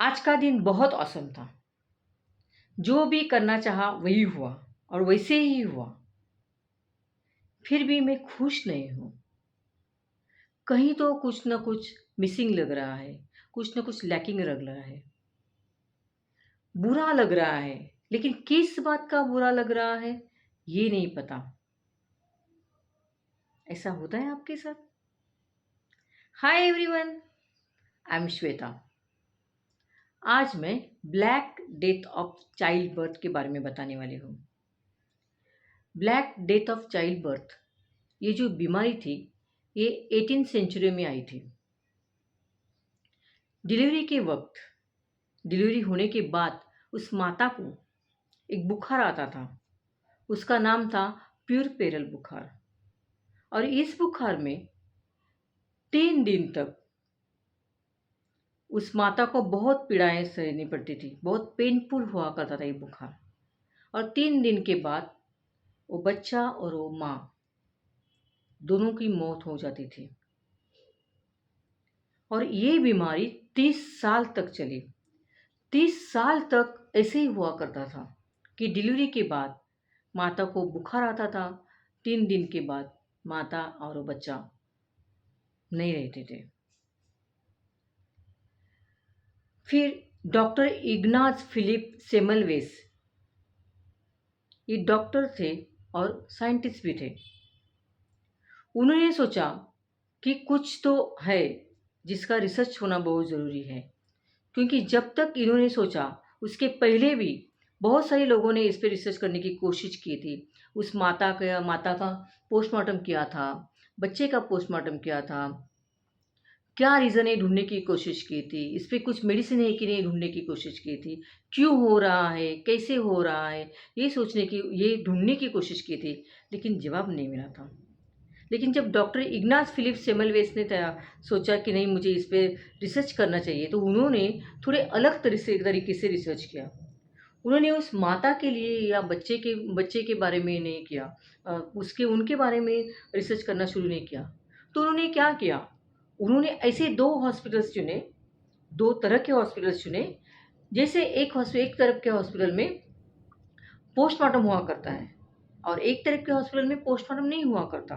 आज का दिन बहुत औसम था। जो भी करना चाहा वही हुआ और वैसे ही हुआ। फिर भी मैं खुश नहीं हूँ। कहीं तो कुछ न कुछ मिसिंग लग रहा है, कुछ न कुछ लैकिंग लग रहा है। बुरा लग रहा है, लेकिन किस बात का बुरा लग रहा है ये नहीं पता। ऐसा होता है आपके साथ? Hi everyone, I am Shweta. आज मैं black death of child birth के बारे में बताने वाली हूँ। Black death of child birth, ये जो बीमारी थी ये 18 सेंचुरी में आई थी। डिलीवरी के वक्त, डिलीवरी होने के बाद उस माता को एक बुखार आता था। उसका नाम था प्यूरपेरल बुखार। और इस बुखार में 3 दिन तक उस माता को बहुत पीड़ाएं सहनी पड़ती थी, बहुत पेनफुल हुआ करता था ये बुखार। और 3 दिन के बाद वो बच्चा और वो माँ दोनों की मौत हो जाती थी। और ये बीमारी 30 साल तक चली। 30 साल तक ऐसे ही हुआ करता था कि डिलीवरी के बाद माता को बुखार आता था। 3 दिन के बाद माता और वो बच्चा नहीं रहते थे। फिर डॉक्टर इग्नाज फिलिप सेमलवेस, ये डॉक्टर थे और साइंटिस्ट भी थे। उन्होंने सोचा कि कुछ तो है जिसका रिसर्च होना बहुत ज़रूरी है। क्योंकि जब तक इन्होंने सोचा उसके पहले भी बहुत सारे लोगों ने इस पे रिसर्च करने की कोशिश की थी। उस माता का पोस्टमार्टम किया था, बच्चे का पोस्टमार्टम किया था, क्या रीज़न है ढूंढने की कोशिश की थी, इस पे कुछ मेडिसिन है कि नहीं ढूंढने की कोशिश की थी, क्यों हो रहा है, कैसे हो रहा है, ये ढूंढने की कोशिश की थी, लेकिन जवाब नहीं मिला था। लेकिन जब डॉक्टर इग्नास फिलिप सेमलवेस ने सोचा कि नहीं मुझे इस पे रिसर्च करना चाहिए, तो उन्होंने थोड़े अलग तरीके से रिसर्च किया। उन्होंने उस माता के लिए या बच्चे के बारे में नहीं किया, उसके उनके बारे में रिसर्च करना शुरू नहीं किया। तो उन्होंने क्या किया, उन्होंने ऐसे 2 हॉस्पिटल्स चुने, 2 तरह के हॉस्पिटल्स चुने। जैसे एक तरफ के हॉस्पिटल में पोस्टमार्टम हुआ करता है और एक तरफ के हॉस्पिटल में पोस्टमार्टम नहीं हुआ करता।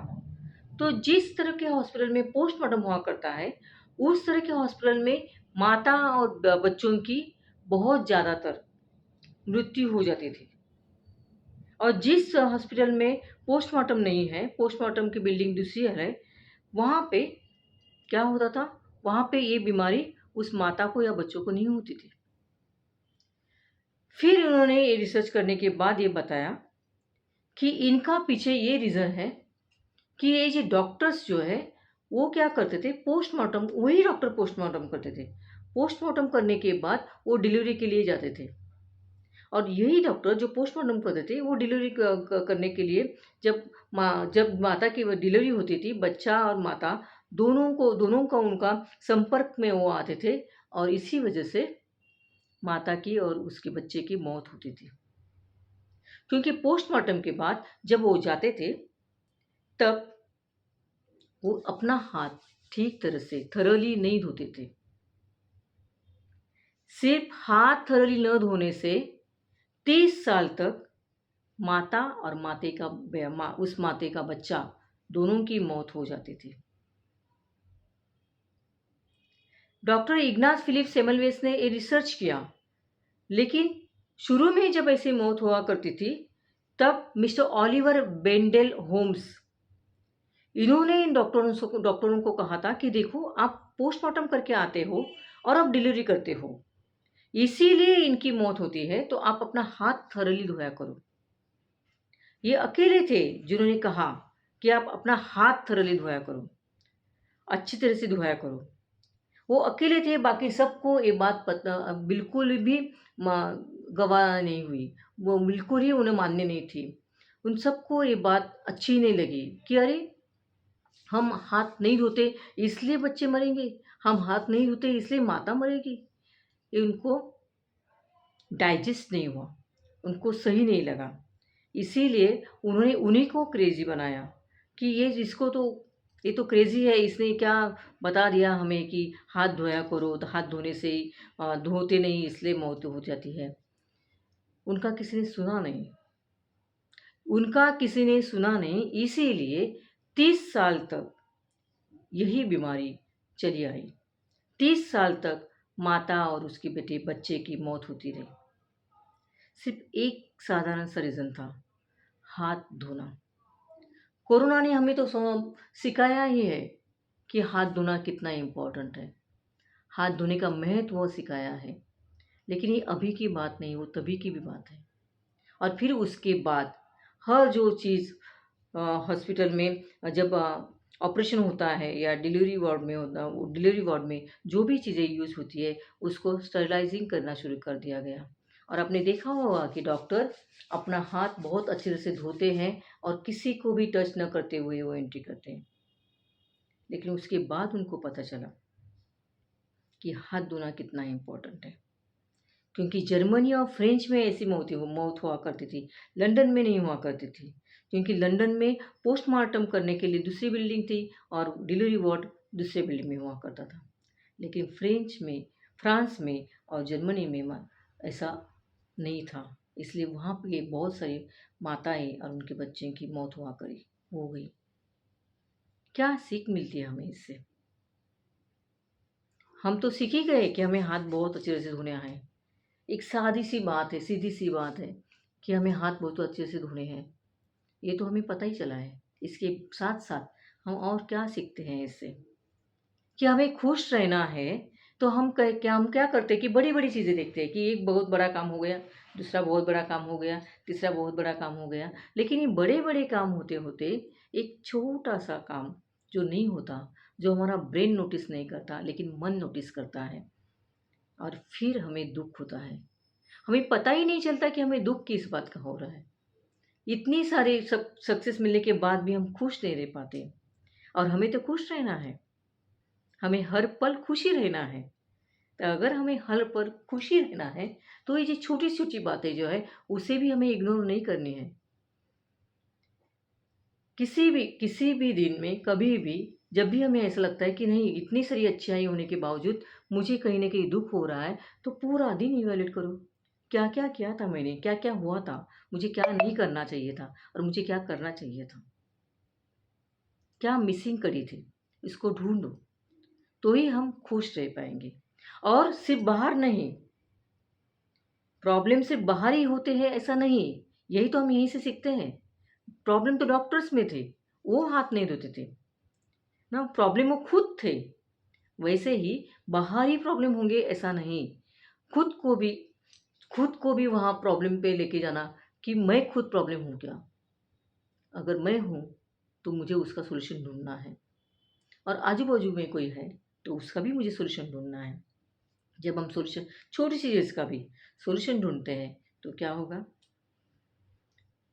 तो जिस तरह के हॉस्पिटल में पोस्टमार्टम हुआ करता है, उस तरह के हॉस्पिटल में माता और बच्चों की बहुत ज़्यादातर मृत्यु हो जाती थी। और जिस हॉस्पिटल में पोस्टमार्टम नहीं है, पोस्टमार्टम की बिल्डिंग दूसरी है, वहाँ पे क्या होता था, वहाँ पे ये बीमारी उस माता को या बच्चों को नहीं होती थी। फिर उन्होंने ये रिसर्च करने के बाद ये बताया कि इनका पीछे ये रीज़न है कि ये जो डॉक्टर्स जो है वो क्या करते थे, पोस्टमार्टम, वही डॉक्टर पोस्टमार्टम करते थे। पोस्टमार्टम करने के बाद वो डिलीवरी के लिए जाते थे। और यही डॉक्टर जो पोस्टमार्टम करते थे वो डिलीवरी करने के लिए, जब माता की डिलीवरी होती थी, बच्चा और माता दोनों का उनका संपर्क में वो आते थे। और इसी वजह से माता की और उसके बच्चे की मौत होती थी। क्योंकि पोस्टमार्टम के बाद जब वो जाते थे, तब वो अपना हाथ ठीक तरह से थरली नहीं धोते थे। सिर्फ हाथ थरली न धोने से 30 साल तक माता और उस माते का बच्चा दोनों की मौत हो जाती थी। डॉक्टर इग्नास फिलिप सेमलवेस ने ये रिसर्च किया, लेकिन शुरू में जब ऐसी मौत हुआ करती थी, तब मिस्टर ऑलिवर बेंडेल होम्स, इन्होंने इन डॉक्टरों को कहा था कि देखो, आप पोस्टमार्टम करके आते हो और आप डिलीवरी करते हो, इसीलिए इनकी मौत होती है, तो आप अपना हाथ थरली धोया करो। ये अकेले थे जिन्होंने कहा कि आप अपना हाथ थरली धोया करो, अच्छी तरह से धोया करो। वो अकेले थे, बाकी सबको ये बात बिल्कुल भी गवाह नहीं हुई। वो बिल्कुल ही उन्हें मान्य नहीं थी। उन सबको ये बात अच्छी नहीं लगी कि अरे, हम हाथ नहीं धोते इसलिए बच्चे मरेंगे, हम हाथ नहीं धोते इसलिए माता मरेगी। ये उनको डाइजेस्ट नहीं हुआ, उनको सही नहीं लगा। इसीलिए उन्होंने उन्हीं को क्रेजी बनाया कि ये इसको तो ये तो क्रेज़ी है, इसने क्या बता दिया हमें कि हाथ धोया करो, तो हाथ धोने से ही धोते नहीं इसलिए मौत हो जाती है। उनका किसी ने सुना नहीं, उनका किसी ने सुना नहीं, इसीलिए 30 साल तक यही बीमारी चली आई। 30 साल तक माता और उसके बेटे बच्चे की मौत होती रही। सिर्फ़ एक साधारण सा रीज़न था, हाथ धोना। कोरोना ने हमें तो सिखाया ही है कि हाथ धोना कितना इम्पोर्टेंट है। हाथ धोने का महत्व वो सिखाया है। लेकिन ये अभी की बात नहीं, वो तभी की भी बात है। और फिर उसके बाद हर जो चीज़ हॉस्पिटल में जब ऑपरेशन होता है या डिलीवरी वार्ड में होता, वो डिलीवरी वार्ड में जो भी चीज़ें यूज़ होती है उसको स्टरलाइजिंग करना शुरू कर दिया गया। और आपने देखा होगा कि डॉक्टर अपना हाथ बहुत अच्छे तरह से धोते हैं और किसी को भी टच न करते हुए वो एंट्री करते हैं। लेकिन उसके बाद उनको पता चला कि हाथ धोना कितना इम्पोर्टेंट है। क्योंकि जर्मनी और फ्रेंच में ऐसी मौत हुआ करती थी, लंदन में नहीं हुआ करती थी। क्योंकि लंदन में पोस्टमार्टम करने के लिए दूसरी बिल्डिंग थी और डिलीवरी वार्ड दूसरे बिल्डिंग में हुआ करता था। लेकिन फ्रांस में और जर्मनी में ऐसा नहीं था, इसलिए वहाँ पे बहुत सारी माताएं और उनके बच्चे की मौत हो गई। क्या सीख मिलती है हमें इससे? हम तो सीख ही गए कि हमें हाथ बहुत अच्छे से धोने हैं। एक सादी सी बात है, सीधी सी बात है कि हमें हाथ बहुत अच्छे से धोने हैं। ये तो हमें पता ही चला है। इसके साथ साथ हम और क्या सीखते हैं इससे? कि हमें खुश रहना है, तो हम क्या करते हैं कि बड़ी-बड़ी चीज़ें देखते हैं कि एक बहुत बड़ा काम हो गया, दूसरा बहुत बड़ा काम हो गया, तीसरा बहुत बड़ा काम हो गया। लेकिन ये बड़े-बड़े काम होते-होते एक छोटा-सा काम जो नहीं होता, जो हमारा ब्रेन नोटिस नहीं करता, लेकिन मन नोटिस करता है और फिर हमें दुःख होता है। हमें पता ही नहीं चलता कि हमें दुःख किस बात का हो रहा है। इतनी सारी सक्सेस मिलने के बाद भी हम खुश नहीं रह पाते और हमें तो खुश रहना है। हमें हर पल खुशी रहना है। तो अगर हमें हर पल खुशी रहना है, तो ये जो छोटी-छोटी बातें जो है, उसे भी हमें इग्नोर नहीं करनी है। किसी भी दिन में कभी भी जब भी हमें ऐसा लगता है कि नहीं इतनी सारी अच्छाई होने के बावजूद मुझे कहीं न कहीं दुःख हो रहा है, तो पूरा दिन इवैल्यूएट करो। क्या-क्या किया था मैंने? क्या-क्या हुआ था? मुझे क्या नहीं करना चाहिए था और मुझे क्या करना चाहिए था? क्या मिसिंग करी थी? इसको ढूँढो, तो ही हम खुश रह पाएँगे। और सिर्फ़ बाहर नहीं, प्रॉब्लम सिर्फ़ बाहर ही होते हैं ऐसा नहीं। यही तो हम यहीं से सीखते हैं। प्रॉब्लम तो डॉक्टर्स में थे, वो हाथ नहीं धोते थे। ना प्रॉब्लम वो खुद थे। वैसे ही बाहर ही प्रॉब्लम होंगे ऐसा नहीं। खुद को भी खुद को भी वहाँ प्रॉब्लम पे लेके जाना कि मैं खुद प्रॉब्लम हूँ क्या? अगर मैं हूँ, तो मुझे उसका सॉल्यूशन ढूँढना है और आजू-बाजू में कोई है, तो उसका भी मुझे सॉल्यूशन ढूँढना है। जब हम सॉल्यूशन छोटी-सी चीज़ का भी सॉल्यूशन ढूँढते हैं, तो क्या होगा?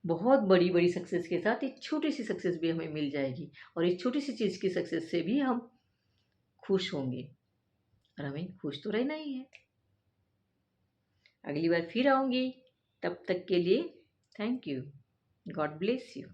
बहुत बड़ी-बड़ी सक्सेस के साथ एक छोटी-सी सक्सेस भी हमें मिल जाएगी और एक छोटी-सी चीज़ की सक्सेस से भी हम खुश होंगे और हमें खुश तो रहना ही है। अगली बार फिर आऊँगी, तब तक के लिए thank you. God bless you.